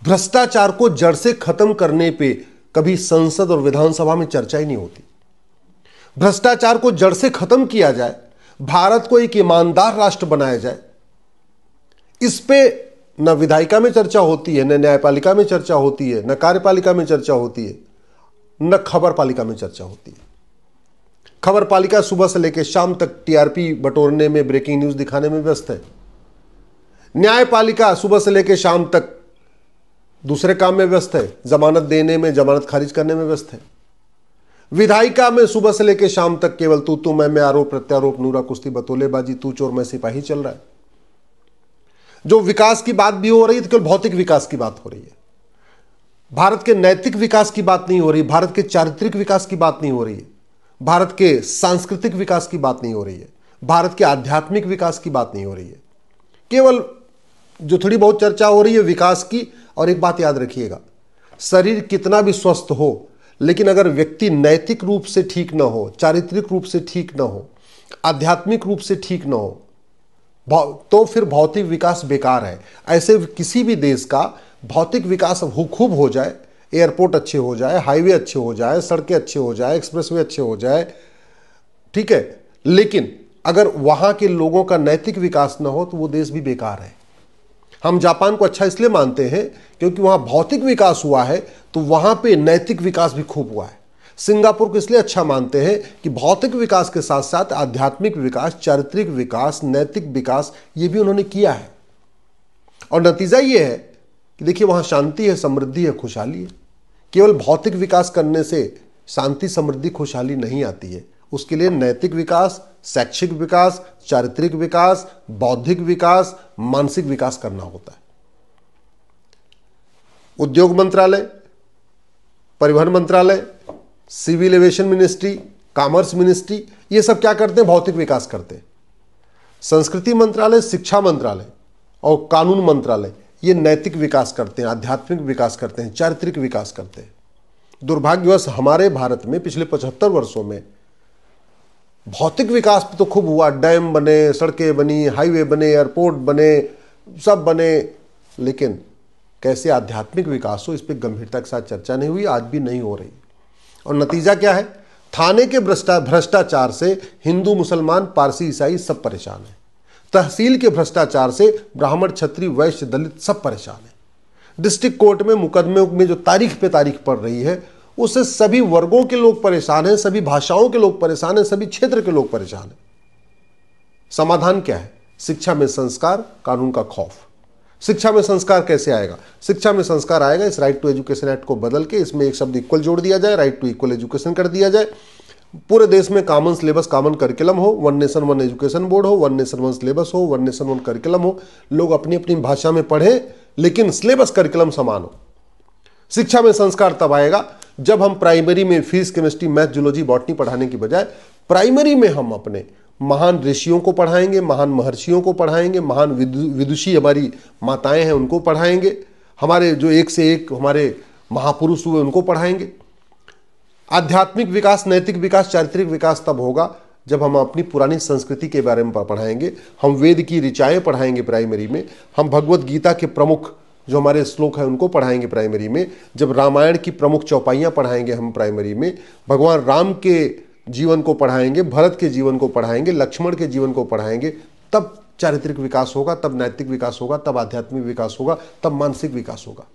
भ्रष्टाचार को जड़ से खत्म करने पे कभी संसद और विधानसभा में चर्चा ही नहीं होती। भ्रष्टाचार को जड़ से खत्म किया जाए, भारत को एक ईमानदार राष्ट्र बनाया जाए, इस पे न विधायिका में चर्चा होती है, न न्यायपालिका में चर्चा होती है, न कार्यपालिका में चर्चा होती है, न खबर पालिका में चर्चा होती है। खबर पालिका सुबह से लेकर शाम तक टीआरपी बटोरने में, ब्रेकिंग न्यूज दिखाने में व्यस्त है। न्यायपालिका सुबह से लेकर शाम तक दूसरे काम में व्यस्त है, जमानत देने में, जमानत खारिज करने में व्यस्त है। विधायिका में सुबह से लेकर शाम तक केवल तू मैं, आरोप प्रत्यारोप, नूरा कुश्ती, बतौलेबाजी, तू चोर मैं सिपाही चल रहा है। जो विकास की बात भी हो रही है तो केवल भौतिक विकास की बात हो रही है। भारत के नैतिक विकास की बात नहीं हो रही, भारत के चारित्रिक विकास की बात नहीं हो रही है, भारत के सांस्कृतिक विकास की बात नहीं हो रही है, भारत के आध्यात्मिक विकास की बात नहीं हो रही है। केवल जो थोड़ी बहुत चर्चा हो रही है विकास की। और एक बात याद रखिएगा, शरीर कितना भी स्वस्थ हो, लेकिन अगर व्यक्ति नैतिक रूप से ठीक ना हो, चारित्रिक रूप से ठीक ना हो, आध्यात्मिक रूप से ठीक ना हो, तो फिर भौतिक विकास बेकार है। ऐसे किसी भी देश का भौतिक विकास खूब हो जाए, एयरपोर्ट अच्छे हो जाए, हाईवे अच्छे हो जाए, सड़कें अच्छे हो जाए, एक्सप्रेसवे अच्छे हो जाए, ठीक है, लेकिन अगर वहां के लोगों का नैतिक विकास ना हो तो वो देश भी बेकार है। हम जापान को अच्छा इसलिए मानते हैं क्योंकि वहां भौतिक विकास हुआ है, तो वहां पे नैतिक विकास भी खूब हुआ है। सिंगापुर को इसलिए अच्छा मानते हैं कि भौतिक विकास के साथ साथ आध्यात्मिक विकास, चारित्रिक विकास, नैतिक विकास ये भी उन्होंने किया है। और नतीजा ये है कि देखिए वहां शांति है, समृद्धि है, खुशहाली है। केवल भौतिक विकास करने से शांति, समृद्धि, खुशहाली नहीं आती है। उसके लिए नैतिक विकास, शैक्षिक विकास, चारित्रिक विकास, बौद्धिक विकास, मानसिक विकास करना होता है। उद्योग मंत्रालय, परिवहन मंत्रालय, civil aviation ministry, commerce ministry, ये सब क्या करते हैं? भौतिक विकास करते हैं। संस्कृति मंत्रालय, शिक्षा मंत्रालय और कानून मंत्रालय ये नैतिक विकास करते हैं, आध्यात्मिक विकास करते हैं, चारित्रिक विकास करते हैं। दुर्भाग्यवश हमारे भारत में पिछले 75 वर्षों में भौतिक विकास तो खूब हुआ, डैम बने, सड़कें बनी, हाईवे बने, एयरपोर्ट बने, सब बने, लेकिन कैसे आध्यात्मिक विकास हो इस पर गंभीरता के साथ चर्चा नहीं हुई, आज भी नहीं हो रही। और नतीजा क्या है? थाने के भ्रष्टाचार से हिंदू, मुसलमान, पारसी, ईसाई सब परेशान हैं। तहसील के भ्रष्टाचार से ब्राह्मण, क्षत्रिय, वैश्य, दलित सब परेशान हैं। डिस्ट्रिक्ट कोर्ट में मुकदमे में जो तारीख पे तारीख पड़ रही है उससे सभी वर्गों के लोग परेशान हैं, सभी भाषाओं के लोग परेशान हैं, सभी क्षेत्र के लोग परेशान हैं। समाधान क्या है? शिक्षा में संस्कार, कानून का खौफ। शिक्षा में संस्कार कैसे आएगा? शिक्षा में संस्कार आएगा इस राइट टू एजुकेशन एक्ट को बदल के इसमें एक शब्द इक्वल जोड़ दिया जाए, राइट टू इक्वल एजुकेशन कर दिया जाए। पूरे देश में कॉमन सिलेबस, कॉमन करिकुलम हो, one nation one education board हो, वन नेशन वन सिलेबस हो, वन नेशन वन करिकुलम हो, लोग अपनी अपनी भाषा में पढ़ें लेकिन सिलेबस करिकुलम समान हो। शिक्षा में संस्कार तब आएगा जब हम प्राइमरी में physics, chemistry, math, zoology, botany पढ़ाने की बजाय प्राइमरी में हम अपने महान ऋषियों को पढ़ाएंगे, महान महर्षियों को पढ़ाएंगे, महान विदुषी हमारी माताएं हैं उनको पढ़ाएंगे, हमारे जो एक से एक हमारे महापुरुष हुए उनको पढ़ाएंगे। आध्यात्मिक विकास, नैतिक विकास, चारित्रिक विकास तब होगा जब हम अपनी पुरानी संस्कृति के बारे में पढ़ाएंगे, हम वेद की ऋचाएं पढ़ाएंगे प्राइमरी में, हम भगवत गीता के प्रमुख जो हमारे श्लोक हैं उनको पढ़ाएंगे प्राइमरी में, जब रामायण की प्रमुख चौपाइयाँ पढ़ाएंगे हम प्राइमरी में, भगवान राम के जीवन को पढ़ाएंगे, भरत के जीवन को पढ़ाएंगे, लक्ष्मण के जीवन को पढ़ाएंगे, तब चारित्रिक विकास होगा, तब नैतिक विकास होगा, तब आध्यात्मिक विकास होगा, तब मानसिक विकास होगा।